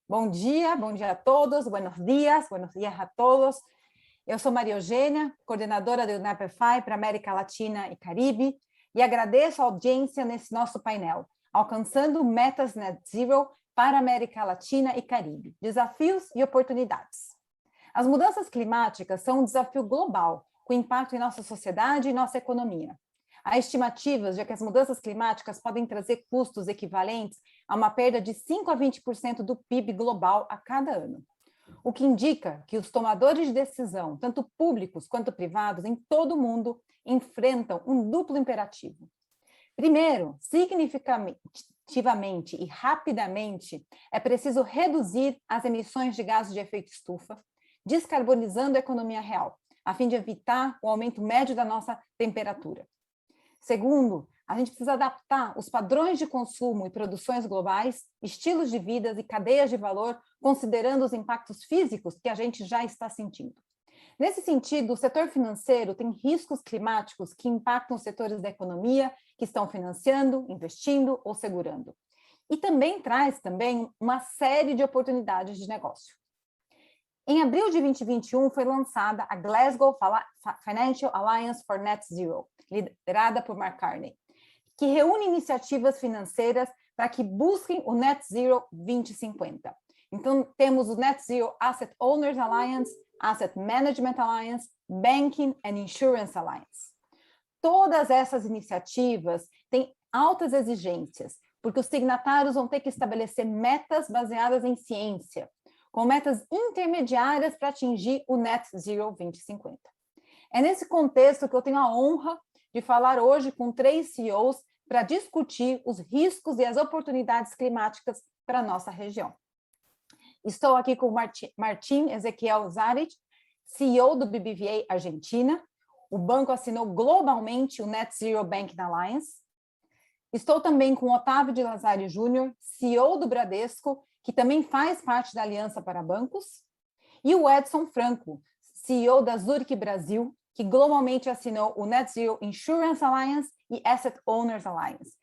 Bom dia a todos, buenos dias a todos. Eu sou Maria Eugênia, coordenadora do UNEP-FI para América Latina e Caribe, e agradeço a audiência nesse nosso painel, Alcançando Metas Net Zero para América Latina e Caribe, Desafios e Oportunidades. As mudanças climáticas são um desafio global, com impacto em nossa sociedade e nossa economia. Há estimativas de que as mudanças climáticas podem trazer custos equivalentes a uma perda de 5 a 20% do PIB global a cada ano, o que indica que os tomadores de decisão, tanto públicos quanto privados, em todo o mundo, enfrentam um duplo imperativo. Primeiro, significativamente e rapidamente, é preciso reduzir as emissões de gases de efeito estufa, descarbonizando a economia real, a fim de evitar o aumento médio da nossa temperatura. Segundo, a gente precisa adaptar os padrões de consumo e produções globais, estilos de vida e cadeias de valor, considerando os impactos físicos que a gente já está sentindo. Nesse sentido, o setor financeiro tem riscos climáticos que impactam os setores da economia que estão financiando, investindo ou segurando. E também traz uma série de oportunidades de negócio. Em abril de 2021, foi lançada a Glasgow Financial Alliance for Net Zero, liderada por Mark Carney, que reúne iniciativas financeiras para que busquem o Net Zero 2050. Então, temos o Net Zero Asset Owners Alliance, Asset Management Alliance, Banking and Insurance Alliance. Todas essas iniciativas têm altas exigências, porque os signatários vão ter que estabelecer metas baseadas em ciência, com metas intermediárias para atingir o Net Zero 2050. É nesse contexto que eu tenho a honra de falar hoje com 3 CEOs para discutir os riscos e as oportunidades climáticas para a nossa região. Estou aqui com o Martín Ezequiel Zárate, CEO do BBVA Argentina. O banco assinou globalmente o Net Zero Banking Alliance. Estou também com o Otávio de Lazari Júnior, CEO do Bradesco, que também faz parte da Aliança para Bancos, e o Edson Franco, CEO da Zurich Brasil, que globalmente assinou o Net Zero Insurance Alliance e Asset Owners Alliance.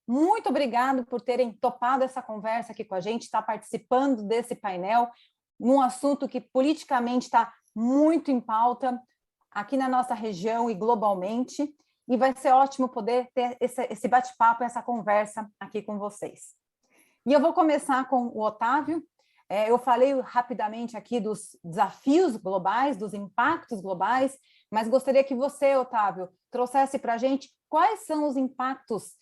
Muito obrigado por terem topado essa conversa aqui com a gente, estar participando desse painel, num assunto que politicamente está muito em pauta aqui na nossa região e globalmente, e vai ser ótimo poder ter esse bate-papo, essa conversa aqui com vocês. E eu vou começar com o Otávio. Eu falei rapidamente aqui dos desafios globais, dos impactos globais, mas gostaria que você, Otávio, trouxesse para a gente quais são os impactos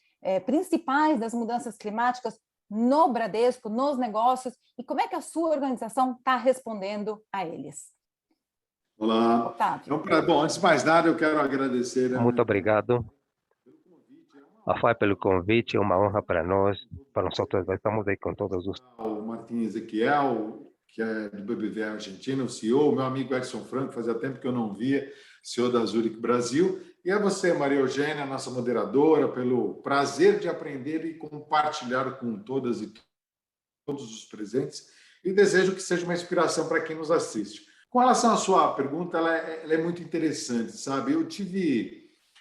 principais das mudanças climáticas no Bradesco, nos negócios, e como é que a sua organização está respondendo a eles. Olá. Otávio. Bom, antes de mais nada, eu quero agradecer... Muito obrigado, FAI, pelo convite. É uma honra para nós, estamos aí com todos os... O Martín Ezequiel, que é do BBVA Argentina, o CEO, meu amigo Edson Franco, fazia tempo que eu não via, CEO da Zurich Brasil, e a você, Maria Eugênia, nossa moderadora, pelo prazer de aprender e compartilhar com todas e todos os presentes, e desejo que seja uma inspiração para quem nos assiste. Com relação à sua pergunta, ela é muito interessante, sabe? Eu tive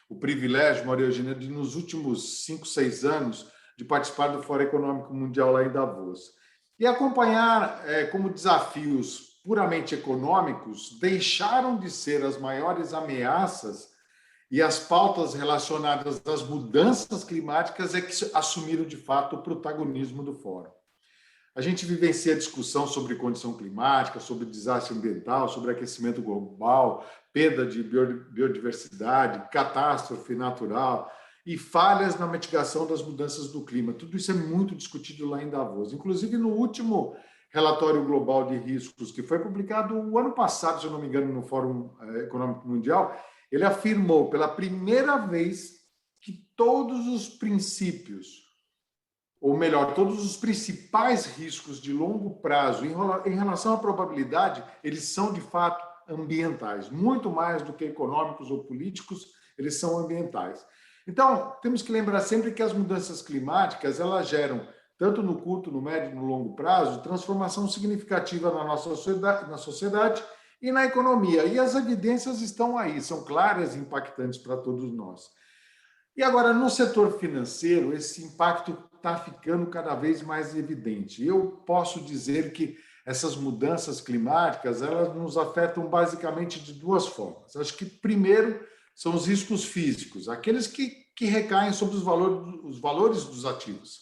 o privilégio, Maria Eugênia, de nos últimos 5, 6 anos, de participar do Fórum Econômico Mundial lá em Davos. E acompanhar como desafios puramente econômicos deixaram de ser as maiores ameaças e as pautas relacionadas às mudanças climáticas é que assumiram, de fato, o protagonismo do Fórum. A gente vivencia a discussão sobre condição climática, sobre desastre ambiental, sobre aquecimento global, perda de biodiversidade, catástrofe natural e falhas na mitigação das mudanças do clima. Tudo isso é muito discutido lá em Davos. Inclusive, no último relatório global de riscos, que foi publicado o ano passado, se eu não me engano, no Fórum Econômico Mundial, ele afirmou pela primeira vez que todos os princípios, ou melhor, todos os principais riscos de longo prazo em relação à probabilidade, eles são, de fato, ambientais. Muito mais do que econômicos ou políticos, eles são ambientais. Então, temos que lembrar sempre que as mudanças climáticas, elas geram, tanto no curto, no médio e no longo prazo, transformação significativa na nossa sociedade e na economia. E as evidências estão aí, são claras e impactantes para todos nós. E agora, no setor financeiro, esse impacto está ficando cada vez mais evidente. Eu posso dizer que essas mudanças climáticas, elas nos afetam basicamente de duas formas. Acho que, primeiro, são os riscos físicos, aqueles que recaem sobre os valores dos ativos,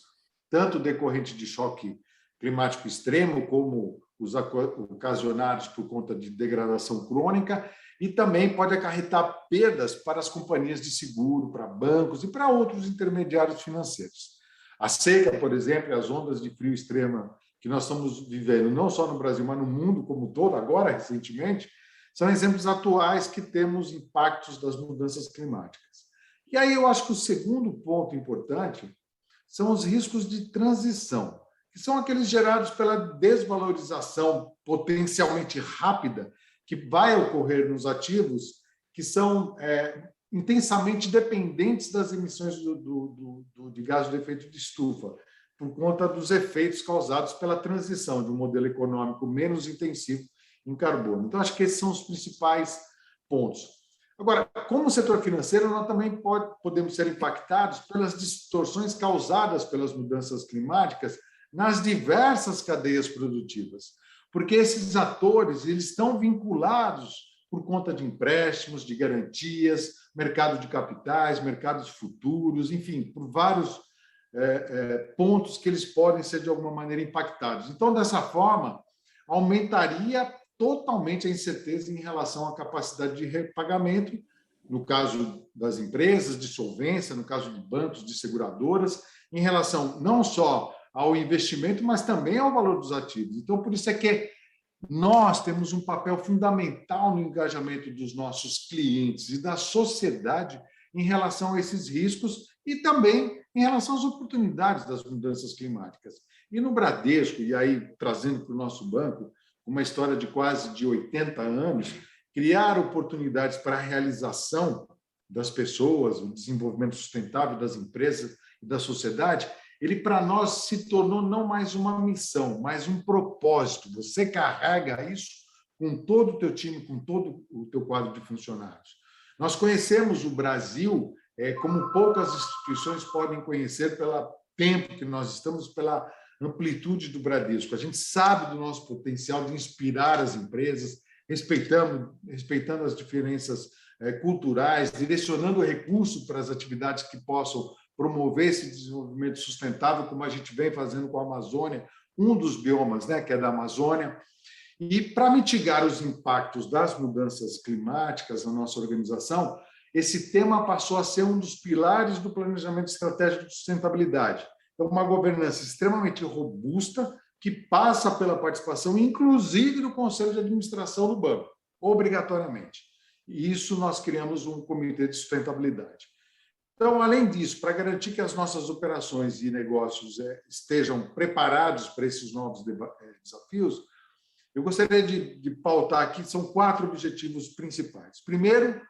tanto decorrente de choque climático extremo, como os ocasionados por conta de degradação crônica, e também pode acarretar perdas para as companhias de seguro, para bancos e para outros intermediários financeiros. A seca, por exemplo, e as ondas de frio extrema que nós estamos vivendo, não só no Brasil, mas no mundo como um todo, agora, recentemente, são exemplos atuais que temos impactos das mudanças climáticas. E aí eu acho que o segundo ponto importante são os riscos de transição, que são aqueles gerados pela desvalorização potencialmente rápida que vai ocorrer nos ativos que são intensamente dependentes das emissões de gás de efeito de estufa, por conta dos efeitos causados pela transição de um modelo econômico menos intensivo em carbono. Então, acho que esses são os principais pontos. Agora, como setor financeiro, nós também podemos ser impactados pelas distorções causadas pelas mudanças climáticas nas diversas cadeias produtivas, porque esses atores eles estão vinculados por conta de empréstimos, de garantias, mercado de capitais, mercados futuros, enfim, por vários pontos que eles podem ser de alguma maneira impactados. Então, dessa forma, aumentaria totalmente a incerteza em relação à capacidade de repagamento, no caso das empresas, de solvência, no caso de bancos, de seguradoras, em relação não só ao investimento, mas também ao valor dos ativos. Então, por isso é que nós temos um papel fundamental no engajamento dos nossos clientes e da sociedade em relação a esses riscos e também em relação às oportunidades das mudanças climáticas. E no Bradesco, e aí trazendo para o nosso banco, uma história de quase de 80 anos, criar oportunidades para a realização das pessoas, o desenvolvimento sustentável das empresas e da sociedade, ele para nós se tornou não mais uma missão, mas um propósito. Você carrega isso com todo o teu time, com todo o teu quadro de funcionários. Nós conhecemos o Brasil como poucas instituições podem conhecer pelo tempo que nós estamos, pela amplitude do Bradesco. A gente sabe do nosso potencial de inspirar as empresas, respeitando as diferenças culturais, direcionando recursos para as atividades que possam promover esse desenvolvimento sustentável, como a gente vem fazendo com a Amazônia, um dos biomas, que é da Amazônia. E para mitigar os impactos das mudanças climáticas na nossa organização, esse tema passou a ser um dos pilares do planejamento estratégico de sustentabilidade. É uma governança extremamente robusta que passa pela participação, inclusive, do Conselho de Administração do banco, obrigatoriamente. E isso nós criamos um comitê de sustentabilidade. Então, além disso, para garantir que as nossas operações e negócios estejam preparados para esses novos desafios, eu gostaria de pautar aqui, são 4 objetivos principais. Primeiro,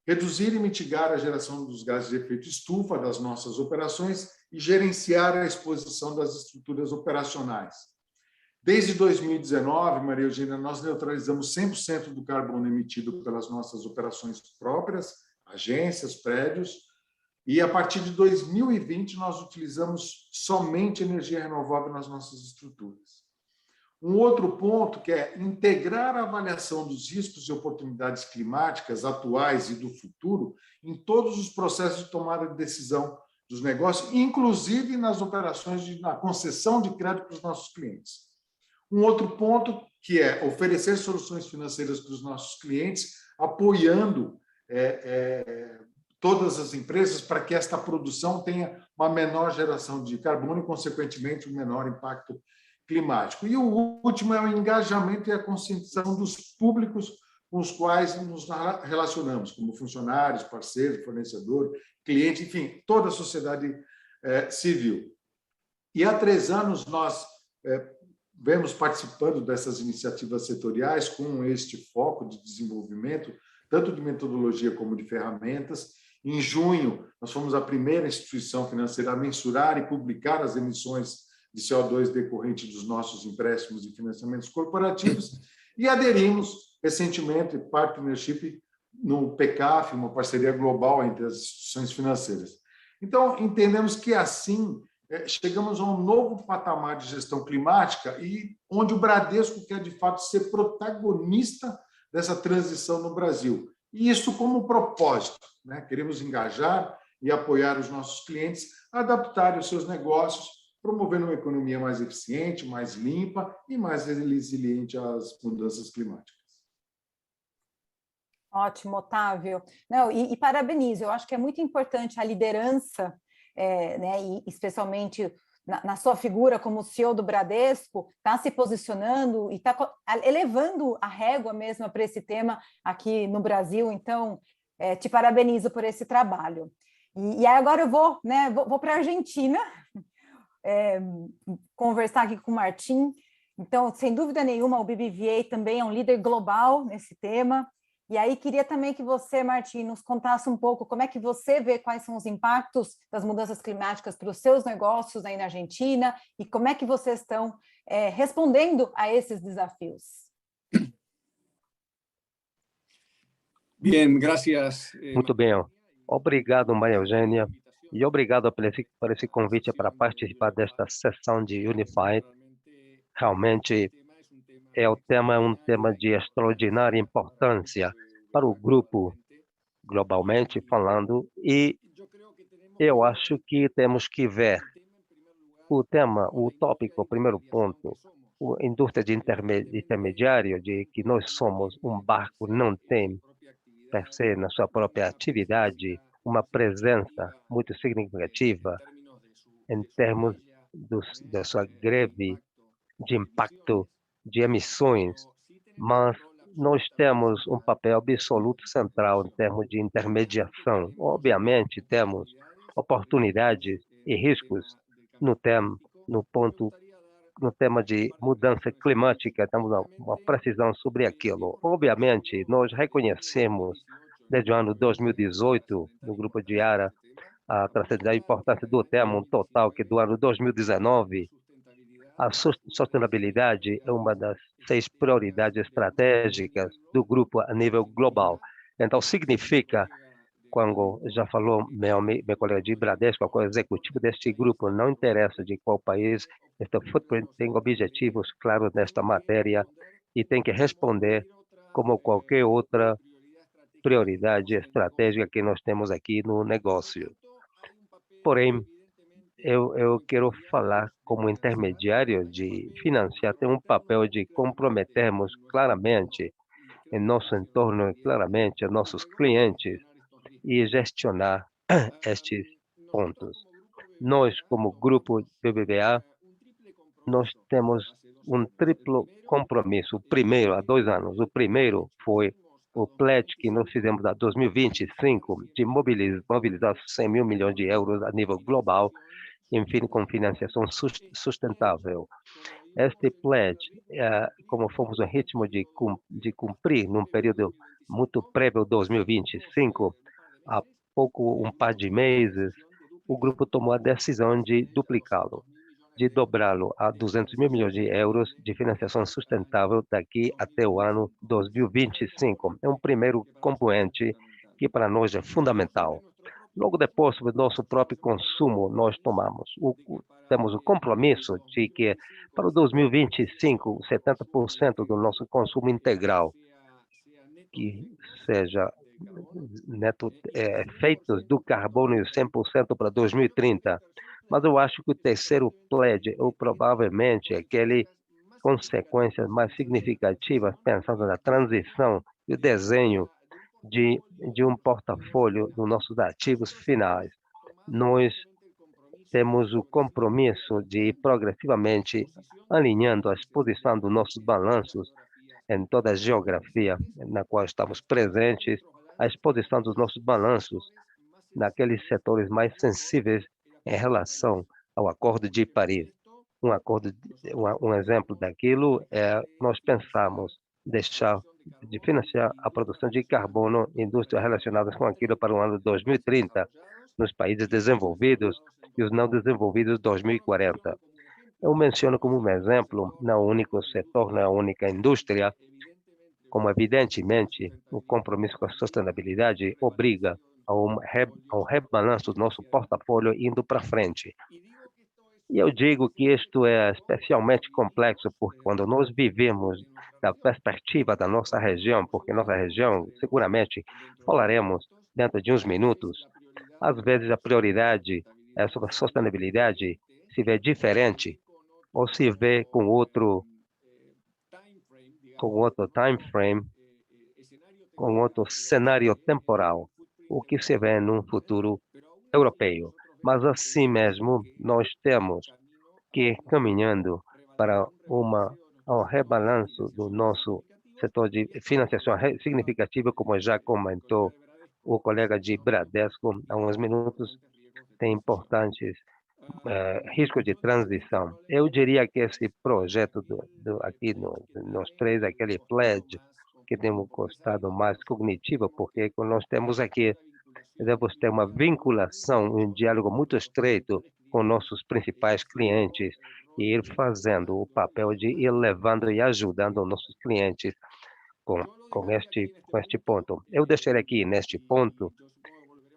reduzir e mitigar a geração dos gases de efeito estufa das nossas operações e gerenciar a exposição das estruturas operacionais. Desde 2019, Maria Eugênia, nós neutralizamos 100% do carbono emitido pelas nossas operações próprias, agências, prédios, e a partir de 2020 nós utilizamos somente energia renovável nas nossas estruturas. Um outro ponto que é integrar a avaliação dos riscos e oportunidades climáticas atuais e do futuro em todos os processos de tomada de decisão dos negócios, inclusive nas operações na concessão de crédito para os nossos clientes. Um outro ponto que é oferecer soluções financeiras para os nossos clientes, apoiando todas as empresas para que esta produção tenha uma menor geração de carbono e, consequentemente, um menor impacto climático. E o último é o engajamento e a conscientização dos públicos com os quais nos relacionamos, como funcionários, parceiros, fornecedor, cliente, enfim, toda a sociedade civil. E há 3 anos nós vemos participando dessas iniciativas setoriais com este foco de desenvolvimento, tanto de metodologia como de ferramentas. Em junho, nós fomos a primeira instituição financeira a mensurar e publicar as emissões de CO2 decorrente dos nossos empréstimos e financiamentos corporativos e aderimos recentemente partnership no PECAF, uma parceria global entre as instituições financeiras. Então, entendemos que assim chegamos a um novo patamar de gestão climática e onde o Bradesco quer, de fato, ser protagonista dessa transição no Brasil. E isso como propósito, né? Queremos engajar e apoiar os nossos clientes a adaptarem os seus negócios, promovendo uma economia mais eficiente, mais limpa e mais resiliente às mudanças climáticas. Ótimo, Otávio. Não, e parabenizo, eu acho que é muito importante a liderança, né, e especialmente na sua figura como CEO do Bradesco, está se posicionando e está elevando a régua mesmo para esse tema aqui no Brasil. Então, te parabenizo por esse trabalho. E agora eu vou, né, vou para a Argentina, conversar aqui com o Martim. Então, sem dúvida nenhuma, o BBVA também é um líder global nesse tema. E aí, queria também que você, Martim, nos contasse um pouco como é que você vê quais são os impactos das mudanças climáticas para os seus negócios aí na Argentina e como é que vocês estão respondendo a esses desafios. Bien, gracias. Muito bem. Obrigado, Maria Eugênia, e obrigado por esse convite para participar desta sessão de Unified. Realmente, um tema de extraordinária importância para o grupo, globalmente falando, e eu acho que temos que ver o tópico, o primeiro ponto, a indústria de intermediário, de que nós somos um barco, não tem, per se, na sua própria atividade, uma presença muito significativa em termos da sua greve de impacto de emissões, mas nós temos um papel absoluto central em termos de intermediação. Obviamente, temos oportunidades e riscos no tema de mudança climática, temos uma precisão sobre aquilo. Obviamente, nós reconhecemos, desde o ano 2018, no Grupo de ARA, a transcendente importância do tema, um total que do ano 2019, a sustentabilidade é uma das 6 prioridades estratégicas do grupo a nível global. Então, significa, quando já falou meu colega de Bradesco, o executivo deste grupo, não interessa de qual país, este footprint tem objetivos claros nesta matéria e tem que responder como qualquer outra prioridade estratégica que nós temos aqui no negócio. Porém, eu quero falar como intermediário de financiar, tem um papel de comprometermos claramente em nosso entorno, claramente a nossos clientes e gestionar estes pontos. Nós, como grupo BBVA, nós temos um triplo compromisso. O primeiro, há 2 anos, o primeiro foi o pledge que nós fizemos em 2025 de mobilizar 100 mil milhões de euros a nível global, enfim, com financiação sustentável. Este pledge, como fomos no ritmo de cumprir num período muito prévio, 2025, há um par de meses, o grupo tomou a decisão de duplicá-lo, de dobrá-lo a 200 mil milhões de euros de financiação sustentável daqui até o ano 2025. É um primeiro componente que para nós é fundamental. Logo depois, sobre o nosso próprio consumo, nós temos o compromisso de que para o 2025, 70% do nosso consumo integral, que seja neto, efeitos do carbono 100% para 2030. Mas eu acho que o terceiro pledge, ou provavelmente aquele consequências mais significativas, pensando na transição e o desenho de um portfólio dos nossos ativos finais. Nós temos o compromisso de ir progressivamente alinhando a exposição dos nossos balanços em toda a geografia na qual estamos presentes, a exposição dos nossos balanços naqueles setores mais sensíveis em relação ao Acordo de Paris. Um exemplo daquilo é nós pensamos deixar de financiar a produção de carbono em indústrias relacionadas com aquilo para o ano 2030 nos países desenvolvidos e os não desenvolvidos 2040. Eu menciono como um exemplo, não é o único setor, não é a única indústria, como evidentemente o compromisso com a sustentabilidade obriga a um rebalanço do nosso portafólio indo para frente. E eu digo que isto é especialmente complexo porque quando nós vivemos da perspectiva da nossa região, porque nossa região, seguramente, falaremos dentro de uns minutos, às vezes a prioridade sobre a sustentabilidade se vê diferente ou se vê com outro time frame, com outro cenário temporal, o que se vê num futuro europeu. Mas assim mesmo, nós temos que ir caminhando para um rebalanço do nosso setor de financiação significativa, como já comentou o colega de Bradesco há uns minutos, tem importantes riscos de transição. Eu diria que esse projeto aqui nos três, aquele pledge, que tem um costado mais cognitivo, porque nós temos aqui, devemos ter uma vinculação, um diálogo muito estreito com nossos principais clientes e ir fazendo o papel de ir levando e ajudando nossos clientes com este ponto. Eu deixarei aqui neste ponto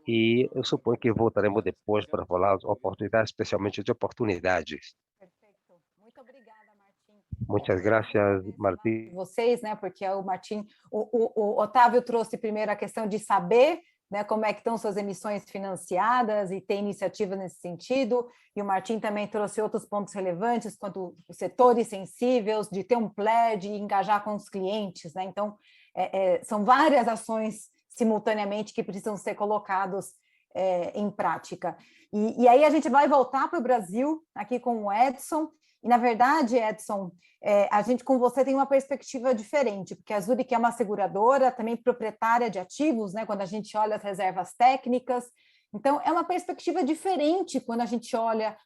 e eu suponho que voltaremos depois para falar das oportunidades, especialmente de oportunidades. Perfeito. Muito obrigada, Martim. Muitas graças, Martim. Vocês, né? Porque o Martim, o Otávio trouxe primeiro a questão de saber, né, como é que estão suas emissões financiadas e tem iniciativa nesse sentido, e o Martim também trouxe outros pontos relevantes, quanto os setores sensíveis, de ter um pledge e engajar com os clientes, né? Então, são várias ações simultaneamente que precisam ser colocados em prática. E aí a gente vai voltar para o Brasil, aqui com o Edson, e, na verdade, Edson, a gente com você tem uma perspectiva diferente, porque a Zurich é uma seguradora, também proprietária de ativos, né, quando a gente olha as reservas técnicas. Então, é uma perspectiva diferente quando a gente olha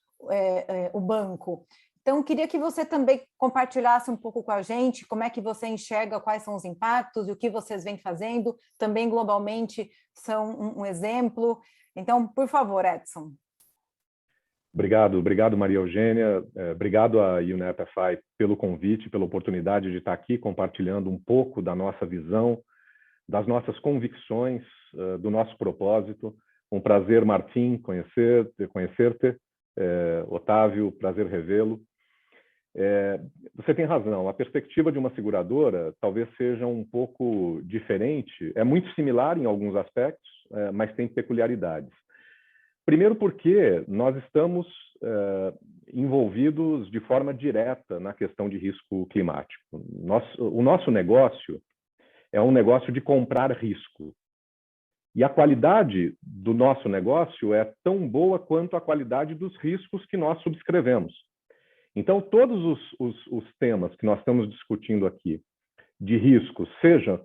o banco. Então, queria que você também compartilhasse um pouco com a gente como é que você enxerga quais são os impactos e o que vocês vêm fazendo, também globalmente são um exemplo. Então, por favor, Edson. Obrigado, Maria Eugênia. Obrigado à UNEP-FI pelo convite, pela oportunidade de estar aqui compartilhando um pouco da nossa visão, das nossas convicções, do nosso propósito. Um prazer, Martim, conhecer-te. Otávio, prazer revê-lo. Você tem razão, a perspectiva de uma seguradora talvez seja um pouco diferente, é muito similar em alguns aspectos, mas tem peculiaridades. Primeiro porque nós estamos envolvidos de forma direta na questão de risco climático. O nosso negócio é um negócio de comprar risco. E a qualidade do nosso negócio é tão boa quanto a qualidade dos riscos que nós subscrevemos. Então, todos os temas que nós estamos discutindo aqui, de riscos, seja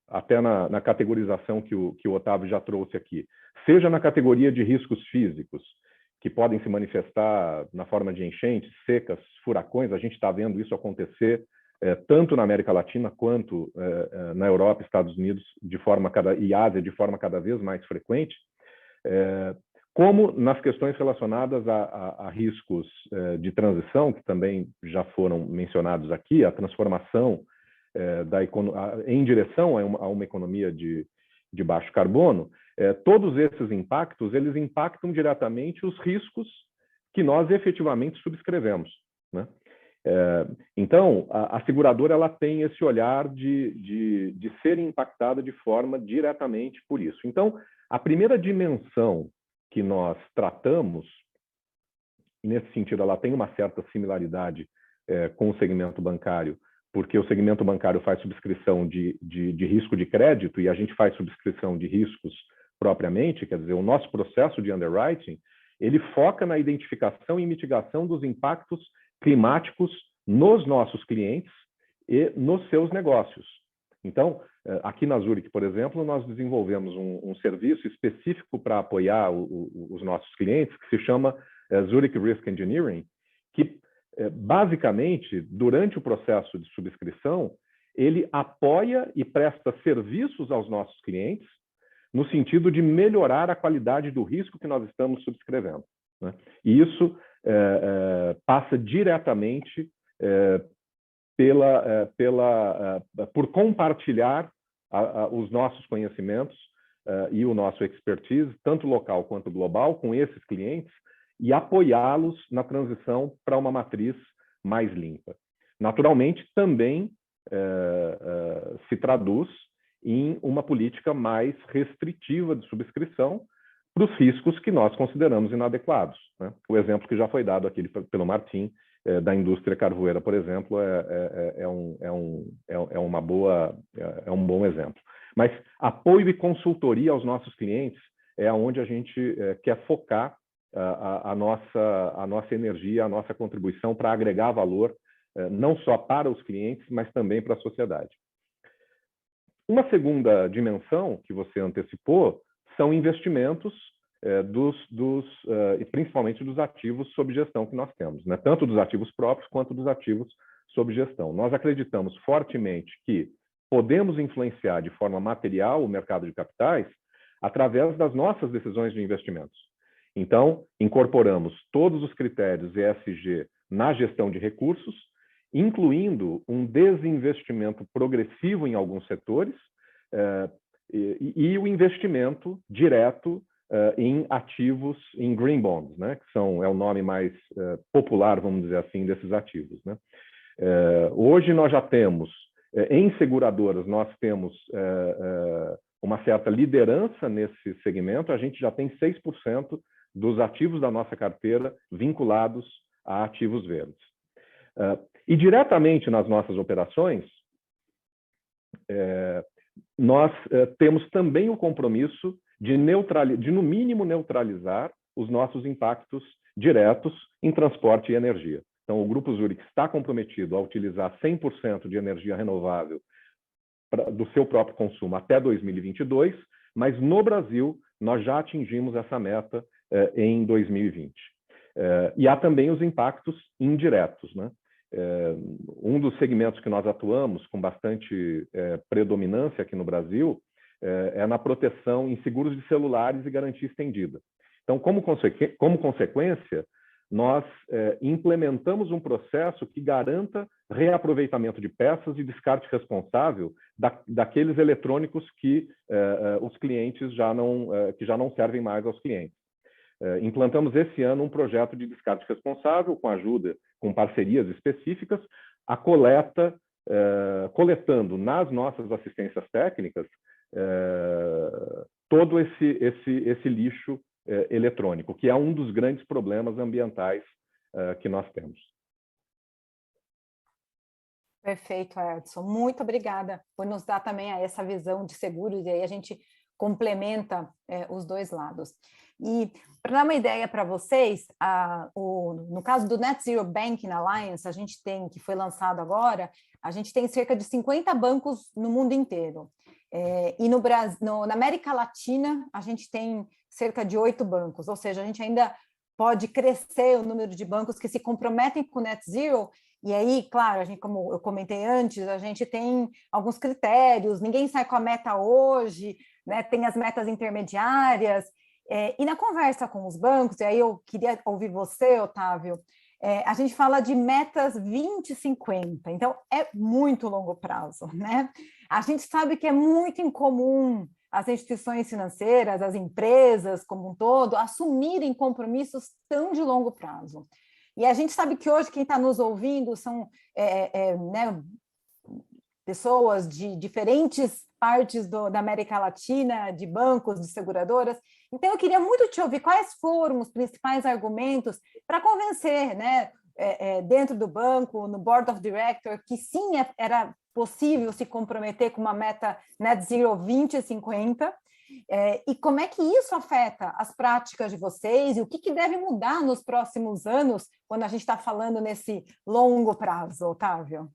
até na categorização que o Otávio já trouxe aqui, seja na categoria de riscos físicos, que podem se manifestar na forma de enchentes, secas, furacões, a gente está vendo isso acontecer tanto na América Latina quanto na Europa, Estados Unidos e Ásia de forma cada vez mais frequente, como nas questões relacionadas a riscos de transição, que também já foram mencionados aqui, a transformação em direção a uma economia de baixo carbono, todos esses impactos, eles impactam diretamente os riscos que nós efetivamente subscrevemos, né? Então, a seguradora ela tem esse olhar de ser impactada de forma diretamente por isso. Então, a primeira dimensão que nós tratamos, e nesse sentido ela tem uma certa similaridade com o segmento bancário, porque o segmento bancário faz subscrição de risco de crédito e a gente faz subscrição de riscos propriamente, quer dizer, o nosso processo de underwriting, ele foca na identificação e mitigação dos impactos climáticos nos nossos clientes e nos seus negócios. Então, aqui na Zurich, por exemplo, nós desenvolvemos um serviço específico para apoiar os nossos clientes, que se chama Zurich Risk Engineering, que basicamente, durante o processo de subscrição, ele apoia e presta serviços aos nossos clientes no sentido de melhorar a qualidade do risco que nós estamos subscrevendo, né? E isso passa diretamente por compartilhar os nossos conhecimentos e o nosso expertise, tanto local quanto global, com esses clientes e apoiá-los na transição para uma matriz mais limpa. Naturalmente, também se traduz em uma política mais restritiva de subscrição para os riscos que nós consideramos inadequados, né? O exemplo que já foi dado aqui pelo Martim, da indústria carvoeira, por exemplo, é um bom exemplo. Mas apoio e consultoria aos nossos clientes é onde a gente quer focar a nossa energia, a nossa contribuição para agregar valor, não só para os clientes, mas também para a sociedade. Uma segunda dimensão que você antecipou são investimentos e principalmente dos ativos sob gestão que nós temos, né? Tanto dos ativos próprios quanto dos ativos sob gestão. Nós acreditamos fortemente que podemos influenciar de forma material o mercado de capitais através das nossas decisões de investimentos. Então, incorporamos todos os critérios ESG na gestão de recursos, incluindo um desinvestimento progressivo em alguns setores e o investimento direto em ativos, em green bonds, né? Que é o nome mais popular, vamos dizer assim, desses ativos, né? Hoje nós já temos, em seguradoras, nós temos uma certa liderança nesse segmento. A gente já tem 6% dos ativos da nossa carteira vinculados a ativos verdes. E diretamente nas nossas operações, nós temos também o compromisso de no mínimo neutralizar os nossos impactos diretos em transporte e energia. Então, o Grupo Zurich está comprometido a utilizar 100% de energia renovável do seu próprio consumo até 2022, mas no Brasil nós já atingimos essa meta em 2020. E há também os impactos indiretos, né? Um dos segmentos que nós atuamos com bastante predominância aqui no Brasil é na proteção em seguros de celulares e garantia estendida. Então, como consequência, nós implementamos um processo que garanta reaproveitamento de peças e descarte responsável daqueles eletrônicos que os clientes já não servem mais aos clientes. Implantamos esse ano um projeto de descarte responsável com parcerias específicas, a coletando nas nossas assistências técnicas todo esse lixo eletrônico, que é um dos grandes problemas ambientais que nós temos. Perfeito, Edson. Muito obrigada por nos dar também essa visão de seguros, e aí a gente complementa os dois lados. E para dar uma ideia para vocês, no caso do Net Zero Banking Alliance, a gente tem, que foi lançado agora, a gente tem cerca de 50 bancos no mundo inteiro. E no Brasil, na América Latina, a gente tem cerca de 8 bancos, ou seja, a gente ainda pode crescer o número de bancos que se comprometem com o Net Zero. E aí, claro, como eu comentei antes, a gente tem alguns critérios, ninguém sai com a meta hoje, né? Tem as metas intermediárias, e na conversa com os bancos, e aí eu queria ouvir você, Otávio, a gente fala de metas 2050, então é muito longo prazo, né? A gente sabe que é muito incomum as instituições financeiras, as empresas como um todo, assumirem compromissos tão de longo prazo. E a gente sabe que hoje quem está nos ouvindo são né, pessoas de diferentes partes da América Latina, de bancos, de seguradoras. Então, eu queria muito te ouvir quais foram os principais argumentos para convencer, né, dentro do banco, no Board of Directors, que sim, era possível se comprometer com uma meta Net Zero 2050, e como é que isso afeta as práticas de vocês e o que deve mudar nos próximos anos quando a gente está falando nesse longo prazo, Otávio?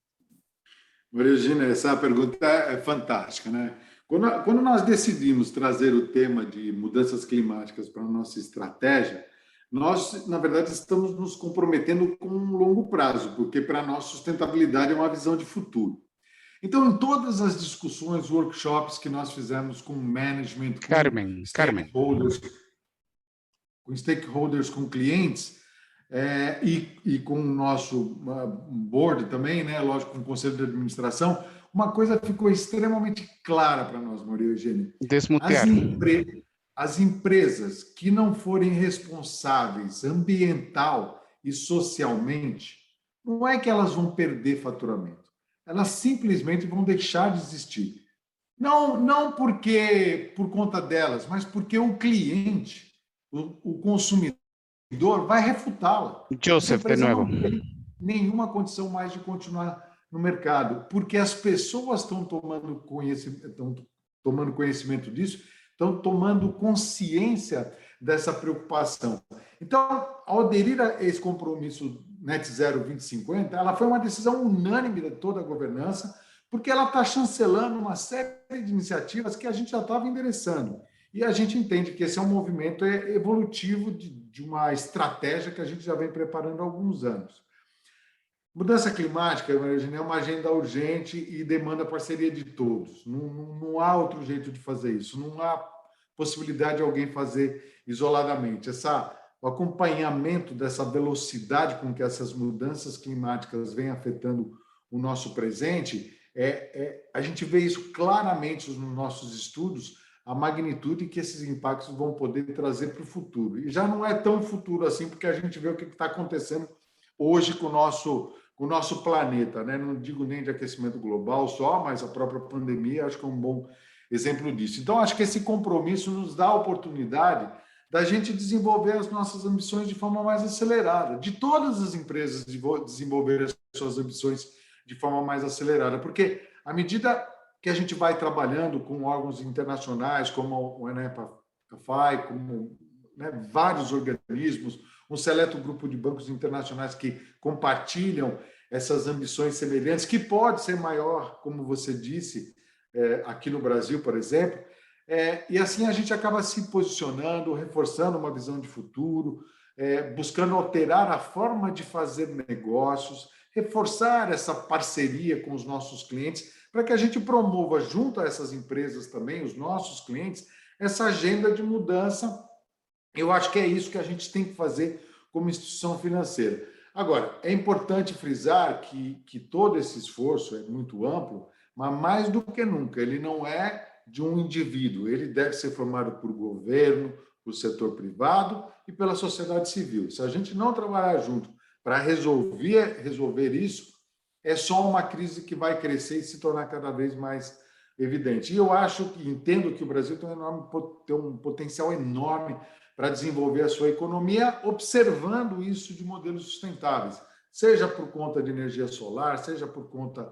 Regina, essa pergunta é fantástica, né? Quando nós decidimos trazer o tema de mudanças climáticas para a nossa estratégia, nós, na verdade, estamos nos comprometendo com um longo prazo, porque para nós sustentabilidade é uma visão de futuro. Então, em todas as discussões, workshops que nós fizemos com management, com stakeholders, com clientes, e com o nosso board também, né, lógico, com o conselho de administração, uma coisa ficou extremamente clara para nós, Maria Eugênia. Desmutear. As empresas que não forem responsáveis ambiental e socialmente, não é que elas vão perder faturamento, elas simplesmente vão deixar de existir. Não porque por conta delas, mas porque o cliente, o consumidor, vai refutá-la. Joseph, de novo. Não tem nenhuma condição mais de continuar no mercado, porque as pessoas estão tomando conhecimento disso, estão tomando consciência dessa preocupação. Então, ao aderir a esse compromisso Net Zero 2050, ela foi uma decisão unânime de toda a governança, porque ela está chancelando uma série de iniciativas que a gente já estava endereçando. E a gente entende que esse é um movimento evolutivo de uma estratégia que a gente já vem preparando há alguns anos. Mudança climática, Maria Eugênia, é uma agenda urgente e demanda parceria de todos. Não há outro jeito de fazer isso. Não há possibilidade de alguém fazer isoladamente. O acompanhamento dessa velocidade com que essas mudanças climáticas vêm afetando o nosso presente, a gente vê isso claramente nos nossos estudos, a magnitude que esses impactos vão poder trazer para o futuro. E já não é tão futuro assim, porque a gente vê o que está acontecendo hoje com o nosso planeta, né? Não digo nem de aquecimento global só, mas a própria pandemia acho que é um bom exemplo disso. Então, acho que esse compromisso nos dá a oportunidade da gente desenvolver as nossas ambições de forma mais acelerada, de todas as empresas desenvolver as suas ambições de forma mais acelerada, porque à medida que a gente vai trabalhando com órgãos internacionais, como o ENEP-FAI, como, né, vários organismos, um seleto grupo de bancos internacionais que compartilham essas ambições semelhantes, que pode ser maior, como você disse, aqui no Brasil, por exemplo, e assim a gente acaba se posicionando, reforçando uma visão de futuro, buscando alterar a forma de fazer negócios, reforçar essa parceria com os nossos clientes, para que a gente promova junto a essas empresas também, os nossos clientes, essa agenda de mudança. Eu acho que é isso que a gente tem que fazer como instituição financeira. Agora, é importante frisar que todo esse esforço é muito amplo, mas mais do que nunca, ele não é de um indivíduo, ele deve ser formado por governo, por setor privado e pela sociedade civil. Se a gente não trabalhar junto para resolver isso, é só uma crise que vai crescer e se tornar cada vez mais evidente. E eu entendo que o Brasil tem um potencial enorme para desenvolver a sua economia, observando isso de modelos sustentáveis, seja por conta de energia solar, seja por conta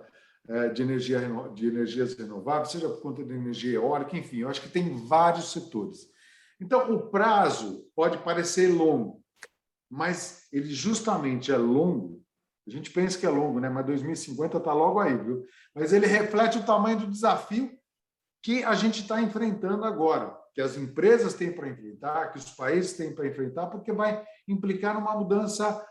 de energias renováveis, seja por conta de energia eólica, enfim, eu acho que tem vários setores. Então, o prazo pode parecer longo, mas ele justamente é longo. A gente pensa que é longo, né? Mas 2050 está logo aí, viu? Mas ele reflete o tamanho do desafio que a gente está enfrentando agora, que as empresas têm para enfrentar, que os países têm para enfrentar, porque vai implicar numa mudança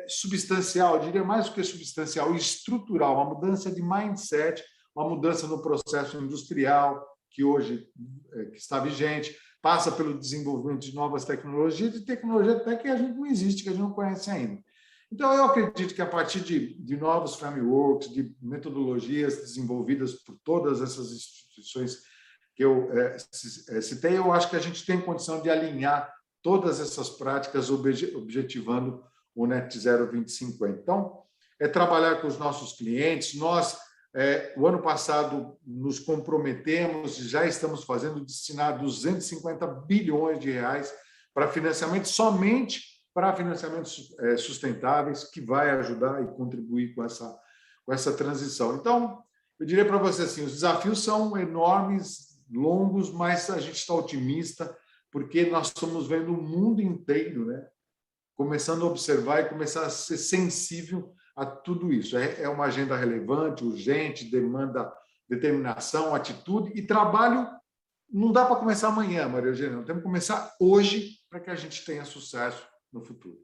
substancial, eu diria mais do que substancial, estrutural, uma mudança de mindset, uma mudança no processo industrial, que hoje que está vigente, passa pelo desenvolvimento de novas tecnologias, de tecnologia até que a gente não existe, que a gente não conhece ainda. Então, eu acredito que a partir de novos frameworks, de metodologias desenvolvidas por todas essas instituições que eu citei, eu acho que a gente tem condição de alinhar todas essas práticas objetivando o Net Zero 2050. Então, é trabalhar com os nossos clientes. Nós, o ano passado, nos comprometemos e já estamos destinar 250 bilhões de reais para financiamento, somente para financiamentos sustentáveis, que vai ajudar e contribuir com essa transição. Então, eu diria para você assim, os desafios são enormes, longos, mas a gente está otimista, porque nós estamos vendo o mundo inteiro, né, começando a observar e começar a ser sensível a tudo isso. É uma agenda relevante, urgente, demanda determinação, atitude e trabalho. Não dá para começar amanhã, Maria Eugênia, nós temos que começar hoje para que a gente tenha sucesso no futuro.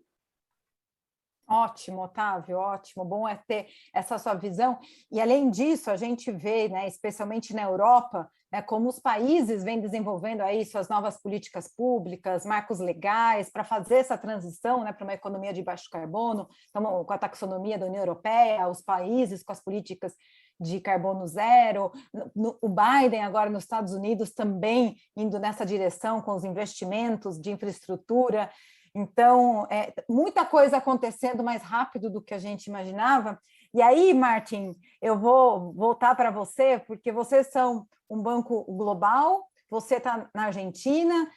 Ótimo, Otávio, ótimo. Bom é ter essa sua visão. E, além disso, a gente vê, né, especialmente na Europa, né, como os países vêm desenvolvendo aí suas novas políticas públicas, marcos legais para fazer essa transição, né, para uma economia de baixo carbono, então, com a taxonomia da União Europeia, os países com as políticas de carbono zero, o Biden agora nos Estados Unidos também indo nessa direção com os investimentos de infraestrutura. Então, muita coisa acontecendo mais rápido do que a gente imaginava. E aí, Martin, eu vou voltar para você, porque vocês são um banco global, você está na Argentina,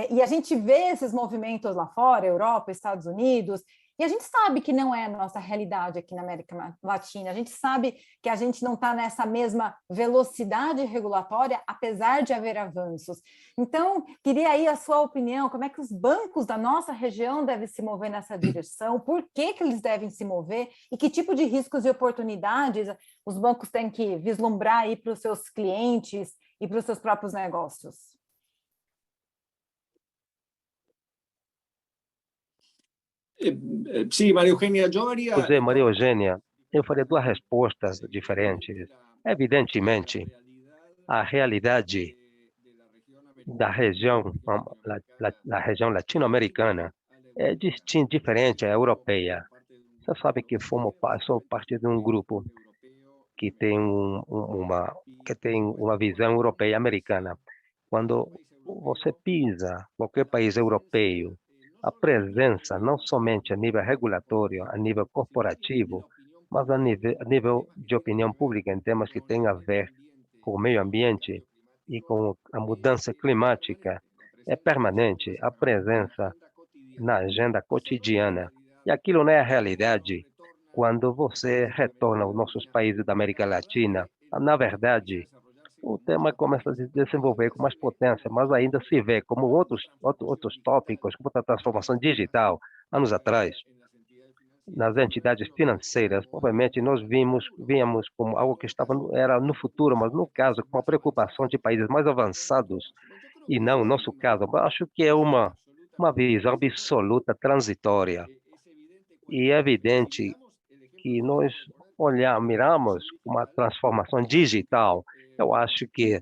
e a gente vê esses movimentos lá fora, Europa, Estados Unidos, e a gente sabe que não é a nossa realidade aqui na América Latina, a gente sabe que a gente não está nessa mesma velocidade regulatória, apesar de haver avanços. Então, queria aí a sua opinião, como é que os bancos da nossa região devem se mover nessa direção, por que eles devem se mover e que tipo de riscos e oportunidades os bancos têm que vislumbrar aí para os seus clientes e para os seus próprios negócios? Sim, Maria Eugênia, José Maria Eugênia, eu faria duas respostas diferentes. Evidentemente, a realidade da região, da região latino-americana é diferente à europeia. Você sabe que sou parte de um grupo que tem uma visão europeia e americana. Quando você pisa qualquer país europeu, a presença, não somente a nível regulatório, a nível corporativo, mas a nível de opinião pública em temas que têm a ver com o meio ambiente e com a mudança climática, é permanente. A presença na agenda cotidiana. E aquilo não é a realidade quando você retorna aos nossos países da América Latina. Na verdade, o tema começa a se desenvolver com mais potência, mas ainda se vê como outros tópicos, como a transformação digital. Anos atrás, nas entidades financeiras, provavelmente nós víamos como algo que era no futuro, mas no caso, com a preocupação de países mais avançados, e não o nosso caso. Eu acho que é uma visão absoluta transitória. E é evidente que nós miramos uma transformação digital. Eu acho que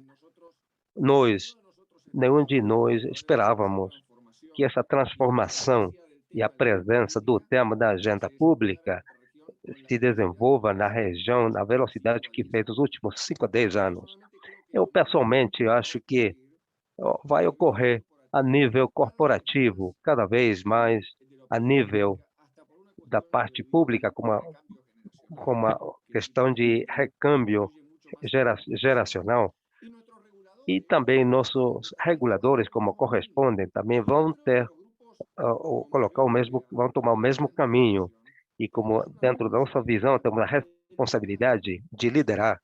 nenhum de nós esperávamos que essa transformação e a presença do tema da agenda pública se desenvolva na região na velocidade que fez nos últimos 5 a 10 anos. Eu, pessoalmente, acho que vai ocorrer a nível corporativo, cada vez mais a nível da parte pública, como uma questão de recâmbio geracional. E também nossos reguladores, como correspondem, também vão vão tomar o mesmo caminho. E como dentro da nossa visão temos a responsabilidade de liderar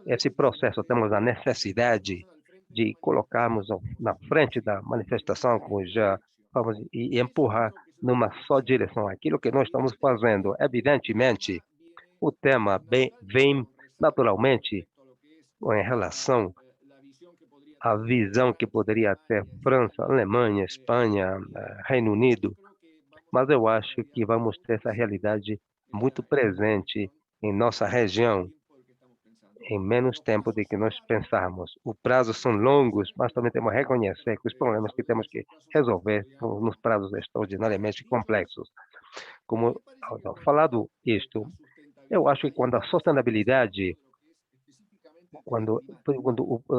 esse processo, temos a necessidade de colocarmos na frente da manifestação, como já vamos, e empurrar numa só direção aquilo que nós estamos fazendo. Evidentemente, o tema vem naturalmente em relação à visão que poderia ter França, Alemanha, Espanha, Reino Unido, mas eu acho que vamos ter essa realidade muito presente em nossa região em menos tempo do que nós pensamos. Os prazos são longos, mas também temos que reconhecer que os problemas que temos que resolver são nos prazos extraordinariamente complexos. Como falado isto, eu acho que quando a sustentabilidade,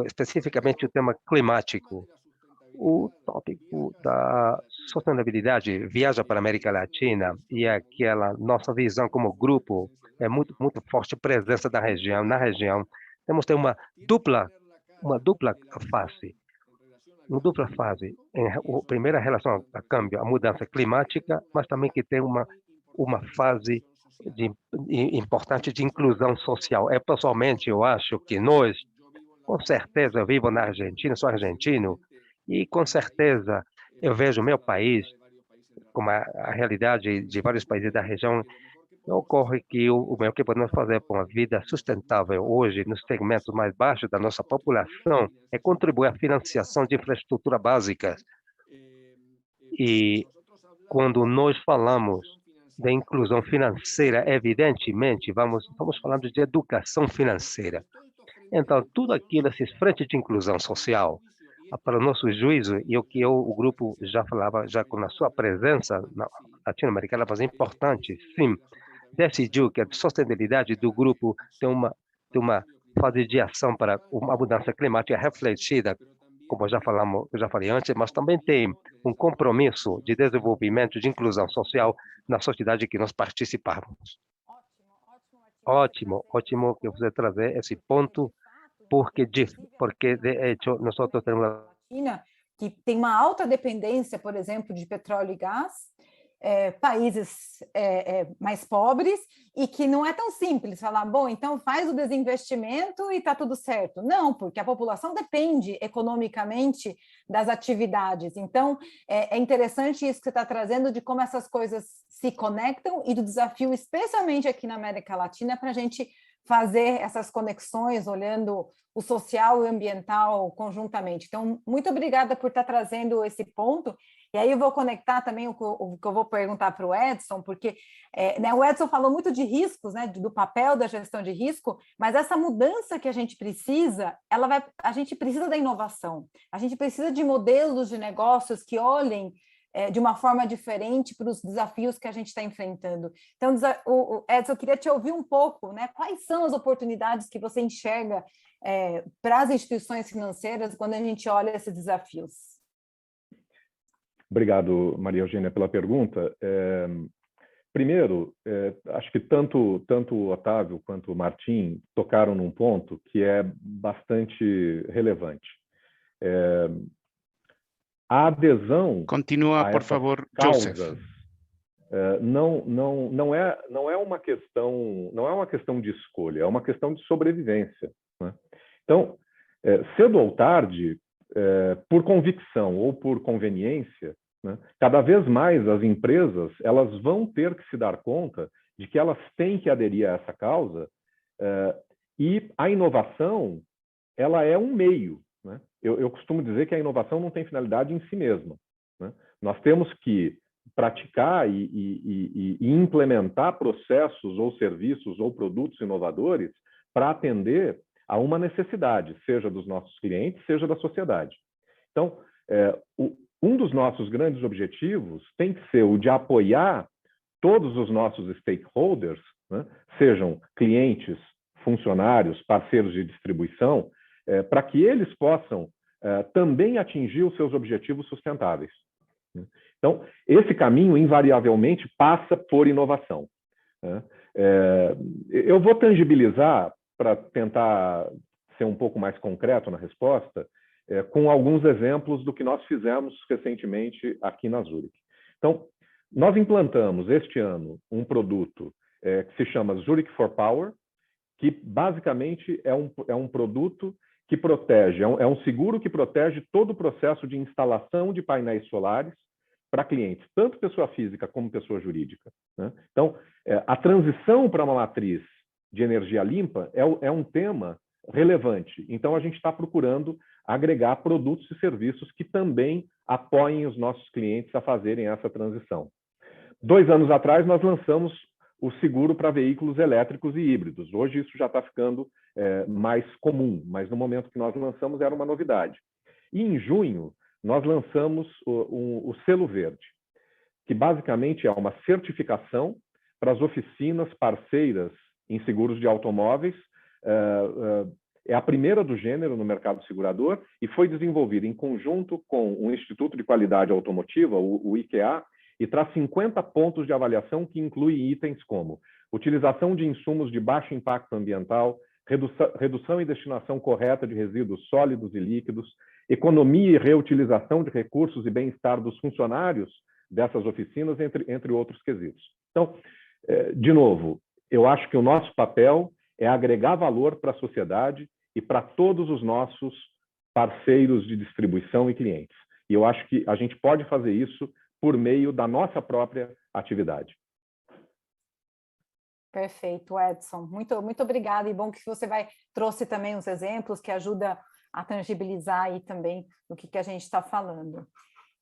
especificamente o tema climático, o tópico da sustentabilidade viaja para a América Latina e aquela nossa visão como grupo é muito forte presença da região. Na região, temos que ter uma dupla face. Uma dupla fase. Primeiro, em relação ao câmbio, a mudança climática, mas também que tem uma fase importante de inclusão social. Pessoalmente, eu acho que nós, com certeza, eu vivo na Argentina, sou argentino, e com certeza eu vejo o meu país como a realidade de vários países da região. Ocorre que o melhor que podemos fazer para uma vida sustentável hoje, nos segmentos mais baixos da nossa população, é contribuir à financiação de infraestrutura básica. E quando nós falamos da inclusão financeira, evidentemente, estamos falando de educação financeira. Então, tudo aquilo, esses frentes de inclusão social, para o nosso juízo, e o que o grupo já falava, já com a sua presença na latino-americana, mas é importante, sim, decidiu que a sustentabilidade do grupo tem uma fase de ação para uma mudança climática refletida, como já falamos, eu já falei antes, mas também tem um compromisso de desenvolvimento, de inclusão social na sociedade que nós participamos. Ótimo, ótimo que você trazer esse ponto, porque de hecho nós temos Latina, que tem uma alta dependência, por exemplo, de petróleo e gás, países mais pobres, e que não é tão simples falar, bom, então faz o desinvestimento e está tudo certo. Não, porque a população depende economicamente das atividades. Então, é interessante isso que você está trazendo, de como essas coisas se conectam e do desafio, especialmente aqui na América Latina, para a gente fazer essas conexões, olhando o social e o ambiental conjuntamente. Então, muito obrigada por estar trazendo esse ponto. E aí eu vou conectar também o que eu vou perguntar para o Edson, porque né, o Edson falou muito de riscos, né, do papel da gestão de risco, mas essa mudança que a gente precisa, a gente precisa da inovação, a gente precisa de modelos de negócios que olhem de uma forma diferente para os desafios que a gente está enfrentando. Então, Edson, eu queria te ouvir um pouco, né? Quais são as oportunidades que você enxerga para as instituições financeiras quando a gente olha esses desafios? Obrigado, Maria Eugênia, pela pergunta. Primeiro, acho que tanto o Otávio quanto o Martim tocaram num ponto que é bastante relevante. A adesão Continua, por favor, Joseph. Não é uma questão de escolha, é uma questão de sobrevivência, né? Então, cedo ou tarde, por convicção ou por conveniência, né, cada vez mais as empresas elas vão ter que se dar conta de que elas têm que aderir a essa causa, e a inovação ela é um meio, né? Eu costumo dizer que a inovação não tem finalidade em si mesma, né? Nós temos que praticar e implementar processos ou serviços ou produtos inovadores para atender a uma necessidade, seja dos nossos clientes, seja da sociedade. Então, um dos nossos grandes objetivos tem que ser o de apoiar todos os nossos stakeholders, né, sejam clientes, funcionários, parceiros de distribuição, para que eles possam também atingir os seus objetivos sustentáveis. Então, esse caminho, invariavelmente, passa por inovação, né? Eu vou tangibilizar, para tentar ser um pouco mais concreto na resposta, com alguns exemplos do que nós fizemos recentemente aqui na Zurich. Então, nós implantamos este ano um produto que se chama Zurich for Power, que basicamente é um produto que protege, é um seguro que protege todo o processo de instalação de painéis solares para clientes, tanto pessoa física como pessoa jurídica, né? Então, a transição para uma matriz de energia limpa é um tema relevante. Então, a gente está procurando agregar produtos e serviços que também apoiem os nossos clientes a fazerem essa transição. 2 anos atrás, nós lançamos o seguro para veículos elétricos e híbridos. Hoje, isso já está ficando mais comum, mas no momento que nós lançamos, era uma novidade. E em junho, nós lançamos o Selo Verde, que basicamente é uma certificação para as oficinas parceiras em seguros de automóveis. É a primeira do gênero no mercado segurador e foi desenvolvida em conjunto com o Instituto de Qualidade Automotiva, o IQA, e traz 50 pontos de avaliação que incluem itens como utilização de insumos de baixo impacto ambiental, redução e destinação correta de resíduos sólidos e líquidos, economia e reutilização de recursos e bem-estar dos funcionários dessas oficinas, entre outros quesitos. Então, de novo, eu acho que o nosso papel é agregar valor para a sociedade e para todos os nossos parceiros de distribuição e clientes. E eu acho que a gente pode fazer isso por meio da nossa própria atividade. Perfeito, Edson. Muito obrigada. E bom que você trouxe também uns exemplos que ajudam a tangibilizar aí também o que a gente está falando.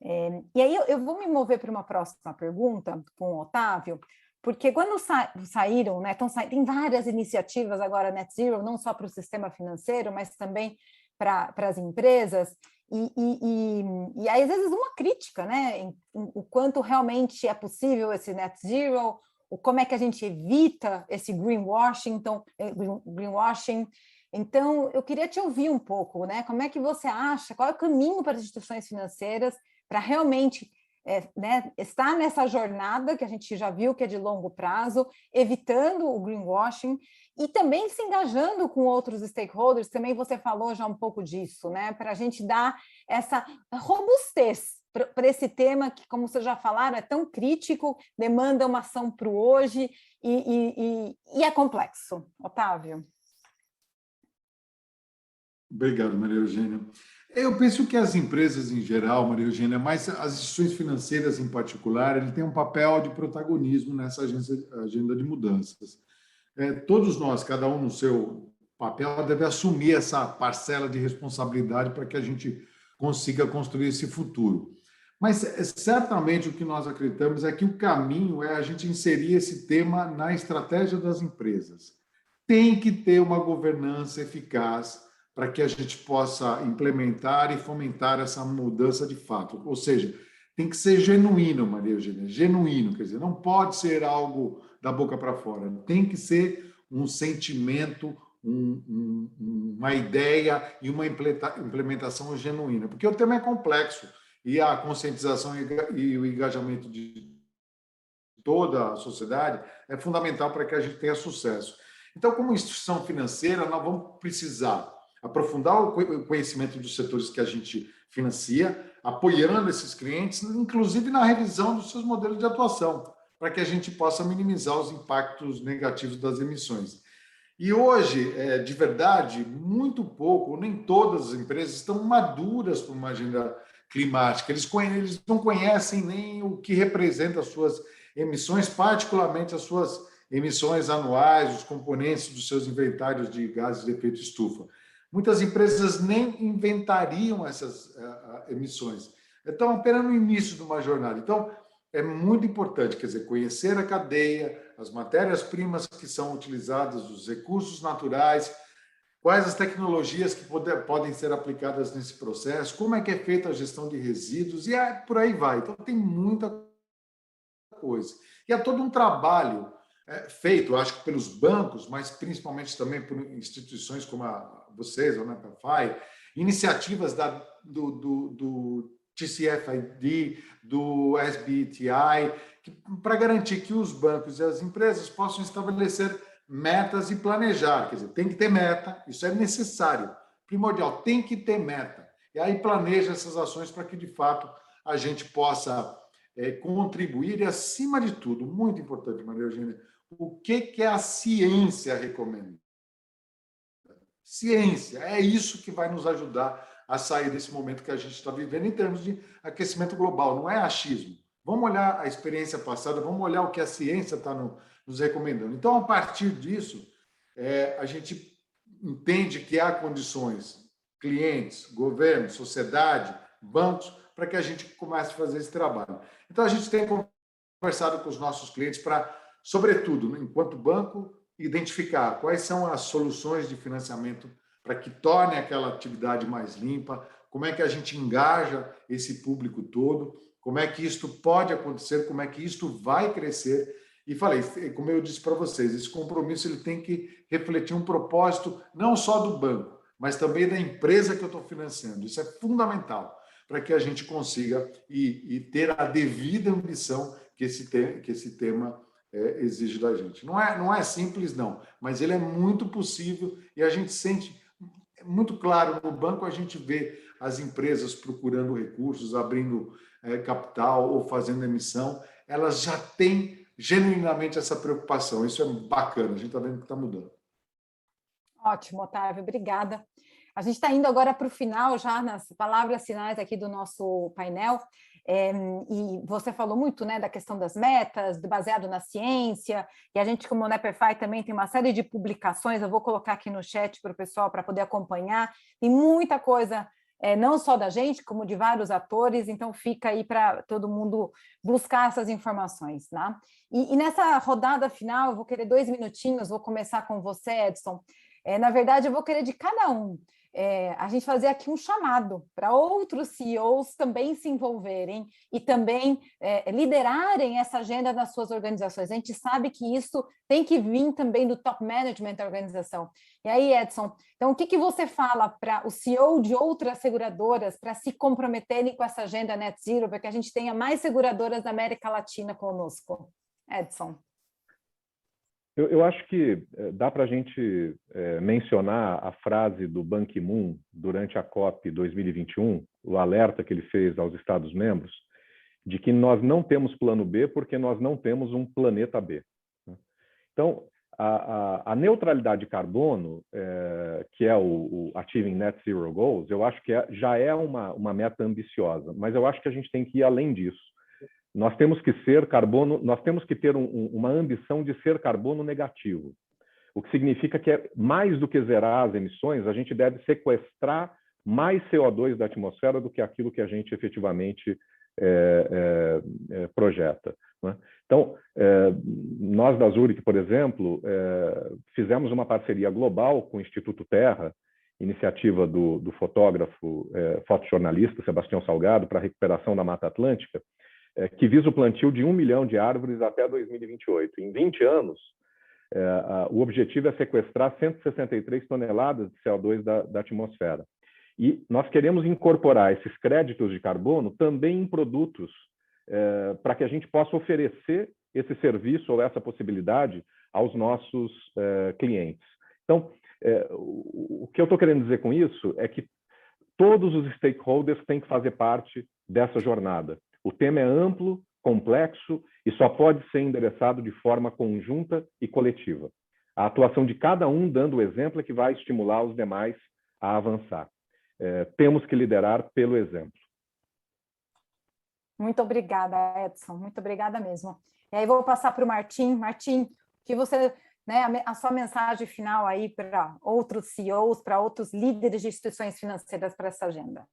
E aí eu vou me mover para uma próxima pergunta com o Otávio, porque quando saíram, né, tem várias iniciativas agora Net Zero, não só para o sistema financeiro, mas também para as empresas, e aí, às vezes, uma crítica, né, o quanto realmente é possível esse Net Zero, como é que a gente evita esse greenwashing. Então, eu queria te ouvir um pouco, né? Como é que você acha, qual é o caminho para as instituições financeiras para realmente né, estar nessa jornada que a gente já viu que é de longo prazo, evitando o greenwashing e também se engajando com outros stakeholders, também você falou já um pouco disso, né? Para a gente dar essa robustez para esse tema que, como vocês já falaram, é tão crítico, demanda uma ação para o hoje e é complexo. Otávio. Obrigado, Maria Eugênia. Eu penso que as empresas em geral, Maria Eugênia, mas as instituições financeiras em particular, ele tem um papel de protagonismo nessa agenda de mudanças. Todos nós, cada um no seu papel, deve assumir essa parcela de responsabilidade para que a gente consiga construir esse futuro. Mas certamente o que nós acreditamos é que o caminho é a gente inserir esse tema na estratégia das empresas. Tem que ter uma governança eficaz para que a gente possa implementar e fomentar essa mudança de fato. Ou seja, tem que ser genuíno, Maria Eugênia, genuíno, quer dizer, não pode ser algo da boca para fora, tem que ser um sentimento, uma ideia e uma implementação genuína, porque o tema é complexo e a conscientização e o engajamento de toda a sociedade é fundamental para que a gente tenha sucesso. Então, como instituição financeira, nós vamos precisar aprofundar o conhecimento dos setores que a gente financia, apoiando esses clientes, inclusive na revisão dos seus modelos de atuação, para que a gente possa minimizar os impactos negativos das emissões. E hoje, de verdade, muito pouco, nem todas as empresas estão maduras para uma agenda climática. Eles não conhecem nem o que representa as suas emissões, particularmente as suas emissões anuais, os componentes dos seus inventários de gases de efeito estufa. Muitas empresas nem inventariam essas emissões. Estão apenas no início de uma jornada. Então, é muito importante, quer dizer, conhecer a cadeia, as matérias-primas que são utilizadas, os recursos naturais, quais as tecnologias que podem ser aplicadas nesse processo, como é que é feita a gestão de resíduos, e por aí vai. Então, tem muita coisa. E há todo um trabalho feito, acho que pelos bancos, mas principalmente também por instituições como vocês, a Nepafai, iniciativas do TCFD, do SBTI, para garantir que os bancos e as empresas possam estabelecer metas e planejar. Quer dizer, tem que ter meta, isso é necessário, primordial, tem que ter meta. E aí planeja essas ações para que, de fato, a gente possa contribuir e, acima de tudo, muito importante, Maria Eugênia, o que a ciência recomenda? Ciência, é isso que vai nos ajudar a sair desse momento que a gente está vivendo em termos de aquecimento global, não é achismo. Vamos olhar a experiência passada, vamos olhar o que a ciência está nos recomendando. Então, a partir disso, a gente entende que há condições, clientes, governo, sociedade, bancos, para que a gente comece a fazer esse trabalho. Então, a gente tem conversado com os nossos clientes para, sobretudo, enquanto banco, identificar quais são as soluções de financiamento para que torne aquela atividade mais limpa, como é que a gente engaja esse público todo, como é que isto pode acontecer, como é que isto vai crescer. E falei, como eu disse para vocês, esse compromisso ele tem que refletir um propósito não só do banco, mas também da empresa que eu estou financiando. Isso é fundamental para que a gente consiga e ter a devida ambição que esse tema exige da gente. Não é simples, não, mas ele é muito possível e a gente sente muito claro. No banco a gente vê as empresas procurando recursos, abrindo capital ou fazendo emissão, elas já têm genuinamente essa preocupação. Isso é bacana, a gente está vendo que está mudando. Ótimo, Otávio, obrigada. A gente está indo agora para o final, já nas palavras finais aqui do nosso painel. E você falou muito, né, da questão das metas, baseado na ciência, e a gente, como o Nepafai, também tem uma série de publicações, eu vou colocar aqui no chat para o pessoal para poder acompanhar, tem muita coisa não só da gente, como de vários atores, então fica aí para todo mundo buscar essas informações, né? E nessa rodada final, eu vou querer 2 minutinhos, vou começar com você, Edson. Na verdade, eu vou querer de cada um a gente fazer aqui um chamado para outros CEOs também se envolverem e também liderarem essa agenda nas suas organizações. A gente sabe que isso tem que vir também do top management da organização. E aí, Edson, então o que você fala para o CEO de outras seguradoras para se comprometerem com essa agenda Net Zero, para que a gente tenha mais seguradoras da América Latina conosco? Edson. Eu acho que dá para a gente mencionar a frase do Ban Ki-moon durante a COP 2021, o alerta que ele fez aos Estados-membros, de que nós não temos plano B porque nós não temos um planeta B. Então, a neutralidade de carbono, que é o Achieving Net Zero Goals, eu acho que já é uma meta ambiciosa, mas eu acho que a gente tem que ir além disso. Nós temos que ser carbono, nós temos que ter uma ambição de ser carbono negativo, o que significa que mais do que zerar as emissões, a gente deve sequestrar mais CO2 da atmosfera do que aquilo que a gente efetivamente projeta, né? Então, nós da Zurich, por exemplo, fizemos uma parceria global com o Instituto Terra, iniciativa do fotógrafo, fotojornalista Sebastião Salgado para a recuperação da Mata Atlântica, que visa o plantio de 1 milhão de árvores até 2028. Em 20 anos, o objetivo é sequestrar 163 toneladas de CO2 da atmosfera. E nós queremos incorporar esses créditos de carbono também em produtos para que a gente possa oferecer esse serviço ou essa possibilidade aos nossos clientes. Então, o que eu estou querendo dizer com isso é que todos os stakeholders têm que fazer parte dessa jornada. O tema é amplo, complexo e só pode ser endereçado de forma conjunta e coletiva. A atuação de cada um dando o exemplo é que vai estimular os demais a avançar. Temos que liderar pelo exemplo. Muito obrigada, Edson. Muito obrigada mesmo. E aí vou passar para o Martim. Martim, que você, a sua mensagem final aí para outros CEOs, para outros líderes de instituições financeiras para essa agenda.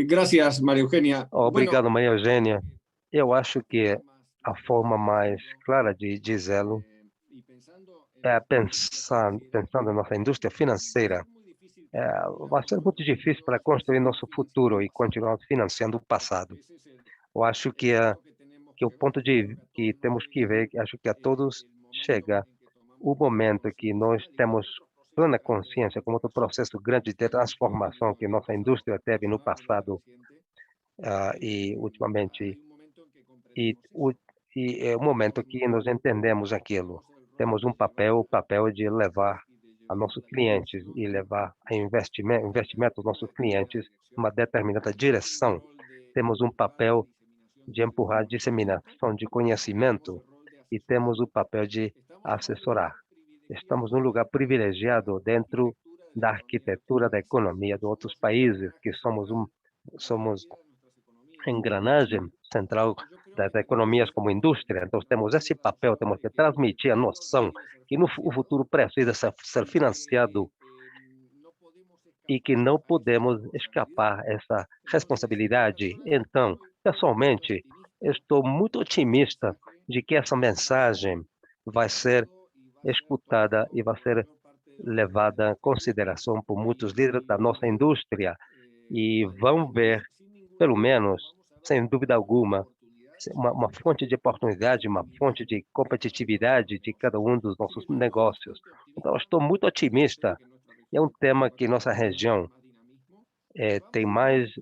Gracias, María Eugenia. Obrigado, Maria Eugênia. Eu acho que a forma mais clara de dizê-lo é pensando na nossa indústria financeira. Vai ser muito difícil para construir nosso futuro e continuar financiando o passado. Eu acho que o ponto que temos que ver, acho que a todos chega o momento que nós temos plena consciência como outro processo grande de transformação que nossa indústria teve no passado e ultimamente, é o momento que nós entendemos aquilo. Temos o papel de levar a nossos clientes e levar a investimento dos nossos clientes uma determinada direção. Temos um papel de empurrar a disseminação de conhecimento e temos o papel de assessorar. Estamos num lugar privilegiado dentro da arquitetura da economia de outros países, que somos engrenagem central das economias como indústria. Então, temos esse papel, temos que transmitir a noção que o futuro precisa ser financiado e que não podemos escapar essa responsabilidade. Então, pessoalmente, estou muito otimista de que essa mensagem vai ser escutada e vai ser levada em consideração por muitos líderes da nossa indústria e vão ver, pelo menos, sem dúvida alguma, uma fonte de oportunidade, uma fonte de competitividade de cada um dos nossos negócios. Então, estou muito otimista. É um tema que nossa região tem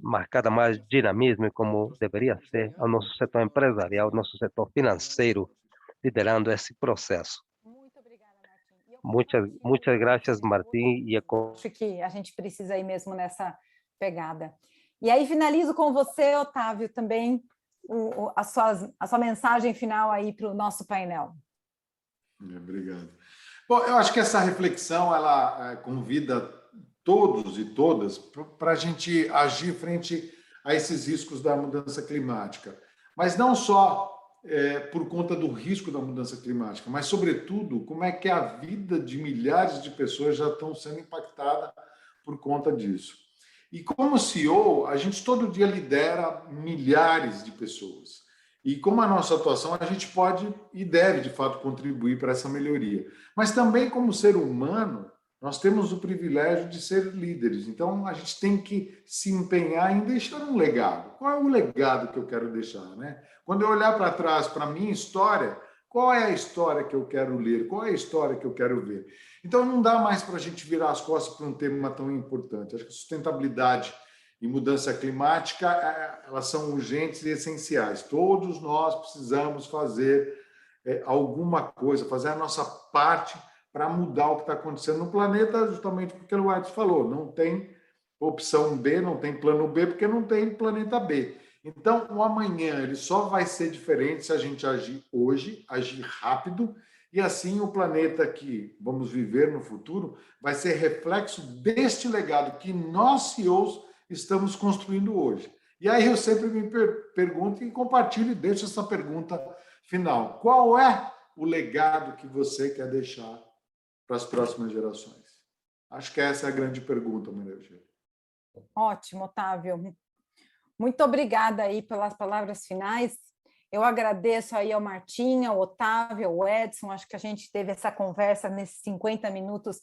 marcada mais dinamismo, como deveria ser o nosso setor empresarial, o nosso setor financeiro, liderando esse processo. Muito obrigada, Martim. Muitas graças, Martim. Acho que a gente precisa ir mesmo nessa pegada. E aí finalizo com você, Otávio, também a sua mensagem final aí para o nosso painel. Obrigado. Bom, eu acho que essa reflexão ela convida todos e todas para a gente agir frente a esses riscos da mudança climática, mas não só por conta do risco da mudança climática, mas, sobretudo, como é que a vida de milhares de pessoas já estão sendo impactada por conta disso. E como CEO, a gente todo dia lidera milhares de pessoas. E como a nossa atuação, a gente pode e deve, de fato, contribuir para essa melhoria. Mas também, como ser humano, nós temos o privilégio de ser líderes. Então, a gente tem que se empenhar em deixar um legado. Qual é o legado que eu quero deixar, né? Quando eu olhar para trás, para a minha história, qual é a história que eu quero ler? Qual é a história que eu quero ver? Então, não dá mais para a gente virar as costas para um tema tão importante. Acho que sustentabilidade e mudança climática, elas são urgentes e essenciais. Todos nós precisamos fazer alguma coisa, fazer a nossa parte para mudar o que está acontecendo no planeta, justamente porque o Edson falou, não tem opção B, não tem plano B, porque não tem planeta B. Então, o amanhã ele só vai ser diferente se a gente agir hoje, agir rápido, e assim o planeta que vamos viver no futuro vai ser reflexo deste legado que nós, CEOs, estamos construindo hoje. E aí eu sempre me pergunto e compartilho e deixo essa pergunta final. Qual é o legado que você quer deixar para as próximas gerações? Acho que essa é a grande pergunta, Maria Eugênia. Ótimo, Otávio. Muito obrigada aí pelas palavras finais. Eu agradeço aí ao Martim, ao Otávio, ao Edson. Acho que a gente teve essa conversa nesses 50 minutos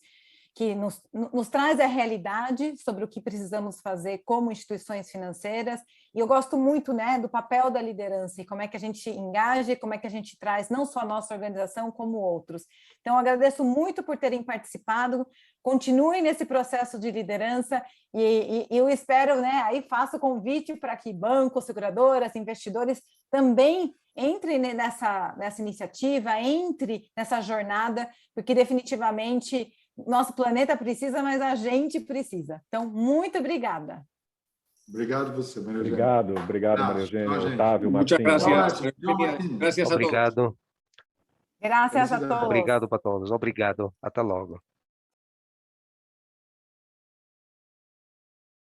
que nos traz a realidade sobre o que precisamos fazer como instituições financeiras. E eu gosto muito, né, do papel da liderança e como é que a gente engaja e como é que a gente traz não só a nossa organização, como outros. Então, eu agradeço muito por terem participado. Continuem nesse processo de liderança e eu espero, né, aí faço o convite para que bancos, seguradoras, investidores também entrem nessa iniciativa, entre nessa jornada, porque definitivamente nosso planeta precisa, mas a gente precisa. Então, muito obrigada. Obrigado você, Maria Eugênia. Obrigado, Maria Eugênia, Tchau, Otávio, Muchas Martim. gracias. Gracias a todos. Obrigado. Graças a todos. Obrigado para todos. Obrigado. Até logo.